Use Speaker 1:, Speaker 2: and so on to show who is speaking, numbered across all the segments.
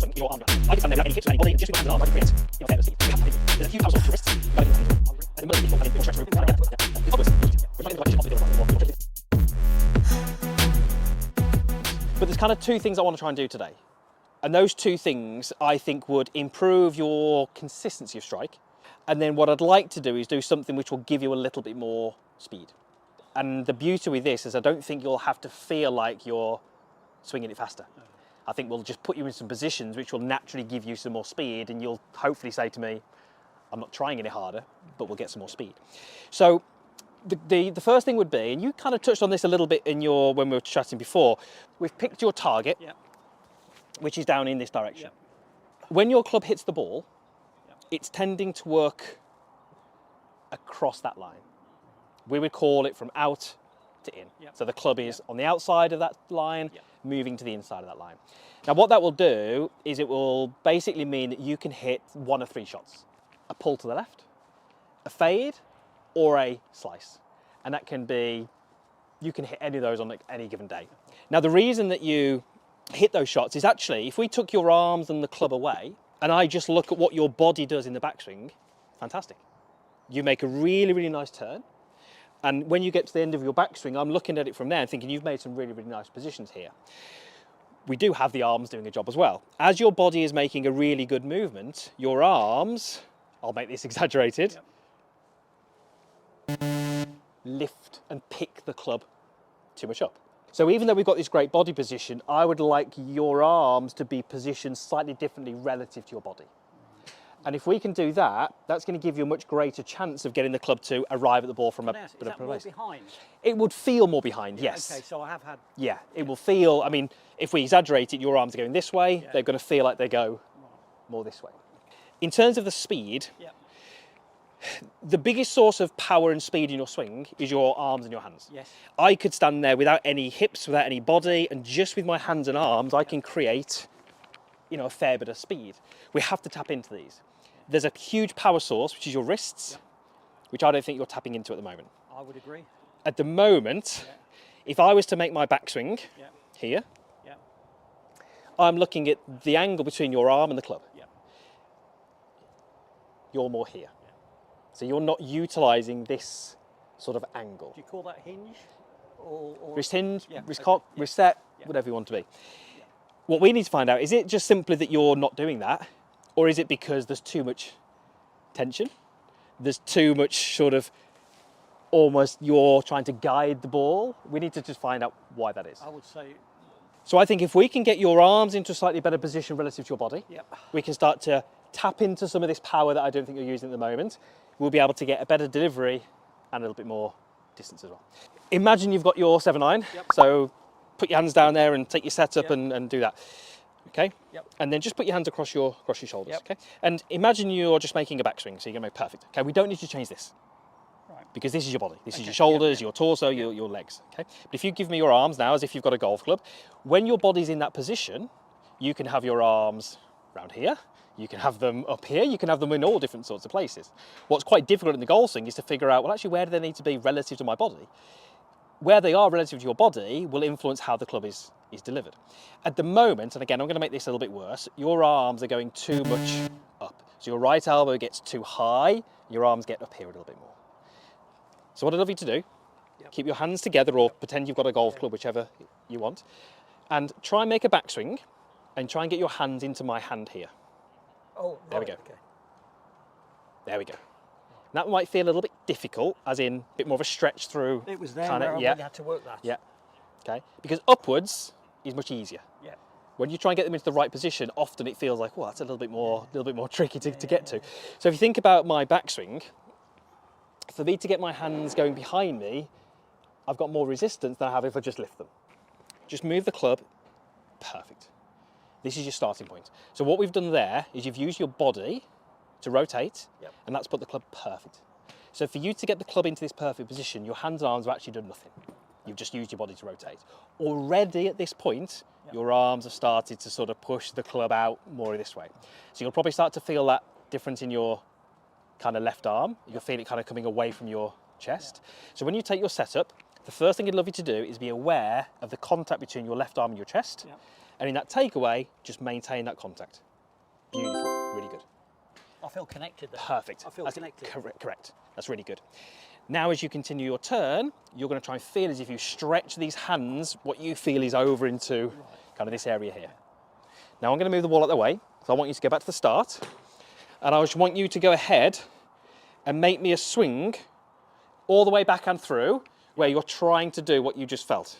Speaker 1: swing, your arm around. I can stand there without any hips, without any body, just with my hands and arms, I can create, you know, fair speed. There's a few power sources to wrists, and then you'll stretch through, and it's upwards. We're trying to get the position of the build. But there's kind of two things I want to try and do today. And those two things I think would improve your consistency of strike. And then what I'd like to do is do something which will give you a little bit more speed. And the beauty with this is I don't think you'll have to feel like you're swinging it faster. I think we'll just put you in some positions which will naturally give you some more speed, and you'll hopefully say to me, I'm not trying any harder, but we'll get some more speed. So the first thing would be, and you kind of touched on this a little bit in when we were chatting before, we've picked your target, which is down in this direction. When your club hits the ball, it's tending to work across that line. We would call it from out to in. So the club is on the outside of that line, moving to the inside of that line. Now what that will do is it will basically mean that you can hit one of three shots. A pull to the left, a fade, or a slice. And that can be, you can hit any of those on any given day. Now the reason that you hit those shots is actually, if we took your arms and the club away, and I just look at what your body does in the backswing, fantastic. You make a really, really nice turn. And when you get to the end of your backswing, I'm looking at it from there and thinking you've made some really, really nice positions here. We do have the arms doing a job as well. As your body is making a really good movement, your arms, I'll make this exaggerated, lift and pick the club too much up. So even though we've got this great body position, I would like your arms to be positioned slightly differently relative to your body. And if we can do that, that's going to give you a much greater chance of getting the club to arrive at the ball from a bit of a place. Behind? It would feel more behind, yes.
Speaker 2: Okay, so I have had...
Speaker 1: Yeah, it will feel, I mean, if we exaggerate it, your arms are going this way, they're going to feel like they go more this way. In terms of the speed, the biggest source of power and speed in your swing is your arms and your hands.
Speaker 2: Yes.
Speaker 1: I could stand there without any hips, without any body, and just with my hands and arms, I can create, you know, a fair bit of speed. We have to tap into these. There's a huge power source, which is your wrists, which I don't think you're tapping into at the moment.
Speaker 2: I would agree.
Speaker 1: At the moment, if I was to make my backswing here, I'm looking at the angle between your arm and the club. You're more here. So you're not utilising this sort of angle.
Speaker 2: Do you call that hinge? Or
Speaker 1: wrist hinge, wrist cock, wrist set, whatever you want to be. What we need to find out, is it just simply that you're not doing that? Or is it because there's too much tension? There's too much sort of, almost you're trying to guide the ball? We need to just find out why that is.
Speaker 2: I would say...
Speaker 1: So I think if we can get your arms into a slightly better position relative to your body, we can start to tap into some of this power that I don't think you're using at the moment. We'll be able to get a better delivery and a little bit more distance as well. Imagine you've got your 7-iron, so put your hands down there and take your setup and do that. Okay, and then just put your hands across your shoulders. Okay, and imagine you're just making a backswing, so you're gonna make perfect. Okay, we don't need to change this, because this is your body. This is your shoulders, your torso, your legs. Okay, but if you give me your arms now, as if you've got a golf club, when your body's in that position, you can have your arms around here. You can have them up here. You can have them in all different sorts of places. What's quite difficult in the golf swing is to figure out, well, actually, where do they need to be relative to my body? Where they are relative to your body will influence how the club is delivered. At the moment, and again, I'm going to make this a little bit worse, your arms are going too much up. So your right elbow gets too high, your arms get up here a little bit more. So what I'd love you to do, keep your hands together or pretend you've got a golf club, whichever you want, and try and make a backswing and try and get your hands into my hand here.
Speaker 2: Oh,
Speaker 1: there we go. Okay. There we go. That might feel a little bit difficult, as in a bit more of a stretch through.
Speaker 2: It was there where I really had to work that.
Speaker 1: Yeah. Okay. Because upwards is much easier. Yeah. When you try and get them into the right position, often it feels like, well, that's a little bit more tricky to get to. So if you think about my backswing, for me to get my hands going behind me, I've got more resistance than I have if I just lift them. Just move the club. Perfect. This is your starting point. So what we've done there is you've used your body to rotate, and that's put the club perfect. So for you to get the club into this perfect position, your hands and arms have actually done nothing. You've just used your body to rotate. Already at this point, your arms have started to sort of push the club out more this way. So you'll probably start to feel that difference in your kind of left arm. You'll feel it kind of coming away from your chest. So when you take your setup, the first thing I'd love you to do is be aware of the contact between your left arm and your chest, And in that takeaway, just maintain that contact. Beautiful, really good.
Speaker 2: I feel connected there.
Speaker 1: Perfect.
Speaker 2: I feel
Speaker 1: That's
Speaker 2: connected.
Speaker 1: Correct. That's really good. Now, as you continue your turn, you're going to try and feel as if you stretch these hands, what you feel is over into kind of this area here. Now, I'm going to move the ball out of the way. So I want you to go back to the start. And I just want you to go ahead and make me a swing all the way back and through where you're trying to do what you just felt.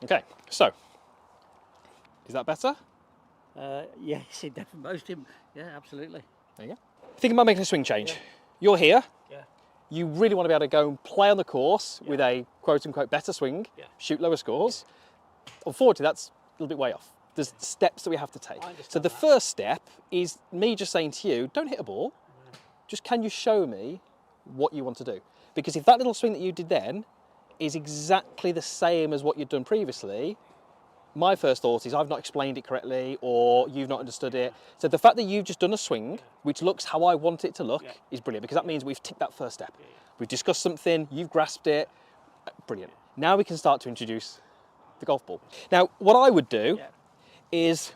Speaker 1: Okay, so, is that better?
Speaker 2: Yes, it definitely. Yeah, absolutely.
Speaker 1: There you go. Think about making a swing change. Yeah. You're here.
Speaker 2: Yeah.
Speaker 1: You really want to be able to go and play on the course with a quote-unquote better swing, shoot lower scores. Unfortunately, that's a little bit way off. There's steps that we have to take. So the first step is me just saying to you, don't hit a ball. Just can you show me what you want to do? Because if that little swing that you did then is exactly the same as what you'd done previously, my first thought is I've not explained it correctly or you've not understood it. So the fact that you've just done a swing, which looks how I want it to look, is brilliant, because that means we've ticked that first step. We've discussed something, you've grasped it, brilliant. Now we can start to introduce the golf ball. Now, what I would do is,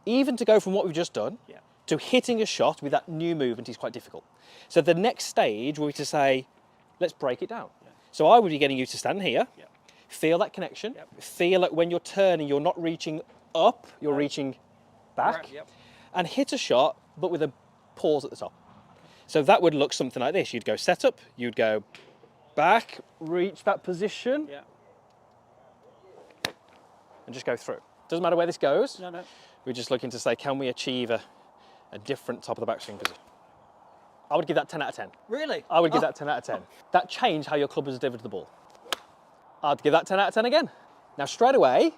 Speaker 1: even to go from what we've just done to hitting a shot with that new movement is quite difficult. So the next stage will be to say, let's break it down. So I would be getting you to stand here, feel that connection, feel that when you're turning, you're not reaching up, you're reaching back, and hit a shot, but with a pause at the top. So that would look something like this. You'd go set up, you'd go back, reach that position, and just go through. Doesn't matter where this goes.
Speaker 2: No.
Speaker 1: We're just looking to say, can we achieve a different top of the backswing position? I would give that 10 out of 10.
Speaker 2: Really?
Speaker 1: I would give that 10 out of 10. That changed how your club has delivered the ball. I'd give that 10 out of 10 again. Now, straight away,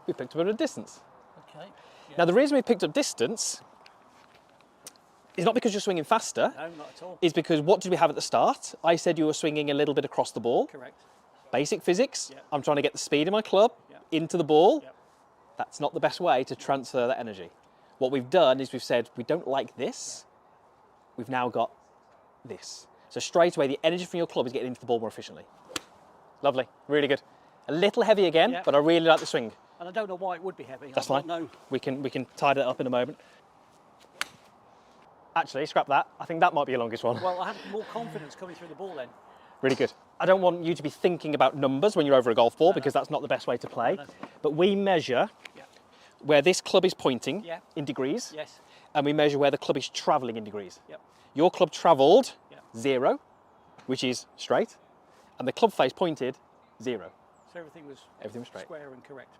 Speaker 1: we picked up a bit of distance.
Speaker 2: Okay.
Speaker 1: Now, the reason we picked up distance is not because you're swinging faster.
Speaker 2: No, not at all.
Speaker 1: Is because what did we have at the start? I said you were swinging a little bit across the ball.
Speaker 2: Correct.
Speaker 1: Basic physics. I'm trying to get the speed in my club into the ball. That's not the best way to transfer that energy. What we've done is we've said, we don't like this. We've now got this. So straight away, the energy from your club is getting into the ball more efficiently. Lovely, really good. A little heavy again, but I really like the swing.
Speaker 2: And I don't know why it would be heavy.
Speaker 1: That's fine. No. We can tie that up in a moment. Actually, scrap that. I think that might be your longest one.
Speaker 2: Well, I had more confidence coming through the ball then.
Speaker 1: Really good. I don't want you to be thinking about numbers when you're over a golf ball because that's not the best way to play. But we measure where this club is pointing in degrees.
Speaker 2: Yes.
Speaker 1: And we measure where the club is travelling in degrees. Your club travelled 0, which is straight, and the club face pointed 0.
Speaker 2: So everything was
Speaker 1: straight.
Speaker 2: Square and correct.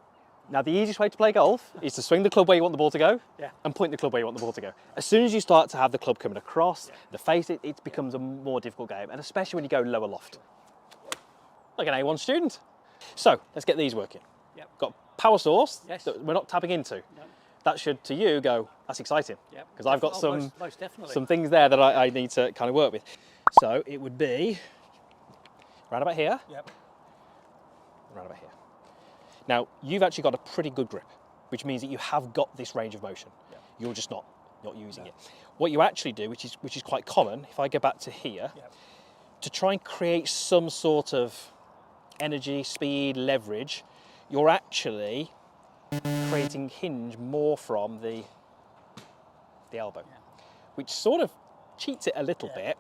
Speaker 1: Now, the easiest way to play golf is to swing the club where you want the ball to go and point the club where you want the ball to go. As soon as you start to have the club coming across the face, it becomes a more difficult game, and especially when you go lower loft. Like an A1 student. So, let's get these working. Got power source that we're not tapping into.
Speaker 2: No.
Speaker 1: That should, to you, go, that's exciting. Because I've got
Speaker 2: most definitely.
Speaker 1: some things there that I need to kind of work with. So, it would be right about here. Right about here. Now, you've actually got a pretty good grip, which means that you have got this range of motion. You're just not using it. What you actually do, which is quite common, if I go back to here, to try and create some sort of energy, speed, leverage, you're actually creating hinge more from the elbow, which sort of cheats it a little bit.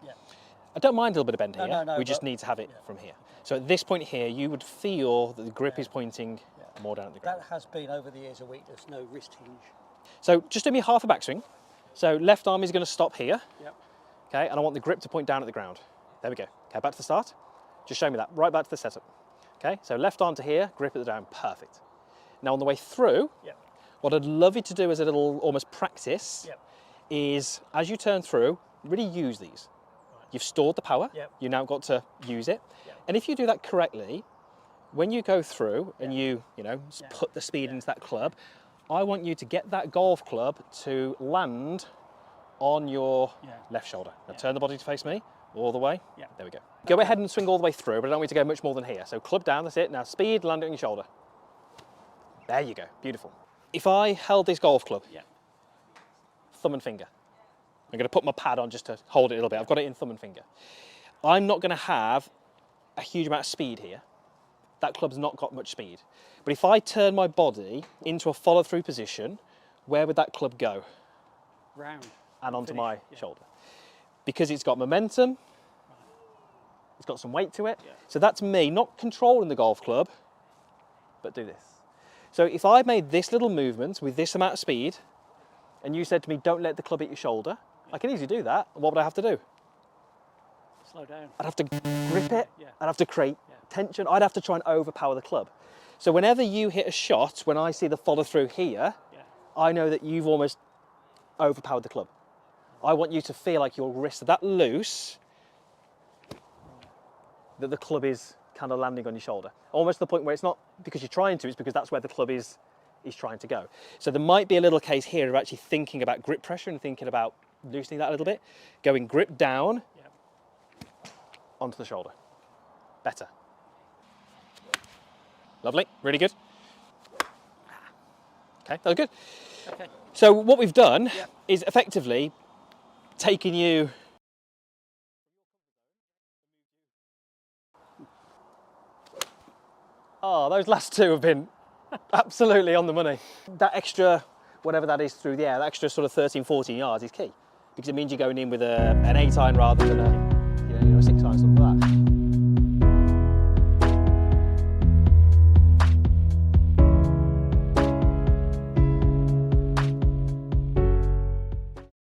Speaker 1: I don't mind a little bit of bend here.
Speaker 2: No,
Speaker 1: we just need to have it from here. So at this point here, you would feel that the grip is pointing more down at the ground.
Speaker 2: That has been over the years a weakness, no wrist hinge.
Speaker 1: So just do me half a backswing. So left arm is going to stop here. Okay, and I want the grip to point down at the ground. There we go. Okay, back to the start. Just show me that. Right back to the setup. Okay, so left arm to here, grip at the down. Perfect. Now on the way through, what I'd love you to do as a little almost practice is as you turn through, really use these. You've stored the power. You've now got to use it. And if you do that correctly, when you go through and you put the speed into that club, I want you to get that golf club to land on your left shoulder. Now turn the body to face me, all the way. There we go. Go ahead and swing all the way through, but I don't want you to go much more than here. So club down, that's it. Now speed, land it on your shoulder. There you go, beautiful. If I held this golf club, thumb and finger, I'm going to put my pad on just to hold it a little bit. I've got it in thumb and finger. I'm not going to have a huge amount of speed here, that club's not got much speed. But if I turn my body into a follow through position, where would that club go?
Speaker 2: Round.
Speaker 1: And onto
Speaker 2: Finish,
Speaker 1: my
Speaker 2: yeah.
Speaker 1: shoulder. Because it's got momentum, it's got some weight to it.
Speaker 2: Yeah.
Speaker 1: So that's me not controlling the golf club, but do this. So if I made this little movement with this amount of speed, and you said to me, don't let the club hit your shoulder, I can easily do that. What would I have to do?
Speaker 2: Slow down.
Speaker 1: I'd have to grip it,
Speaker 2: Yeah.
Speaker 1: I'd have to create
Speaker 2: Yeah.
Speaker 1: tension, I'd have to try and overpower the club. So whenever you hit a shot, when I see the follow through here,
Speaker 2: Yeah.
Speaker 1: I know that you've almost overpowered the club. I want you to feel like your wrists are that loose that the club is kind of landing on your shoulder. Almost to the point where it's not because you're trying to, it's because that's where the club is trying to go. So there might be a little case here of actually thinking about grip pressure and thinking about loosening that a little bit. Going grip down
Speaker 2: Yeah.
Speaker 1: onto the shoulder. Better. Lovely, really good. Okay, that was good.
Speaker 2: Okay.
Speaker 1: So what we've done
Speaker 2: Yeah.
Speaker 1: is effectively taken you Oh, those last two have been absolutely on the money. That extra, whatever that is through the air, that extra sort of 13, 14 yards is key because it means you're going in with an 8 iron rather than a 6 iron, something like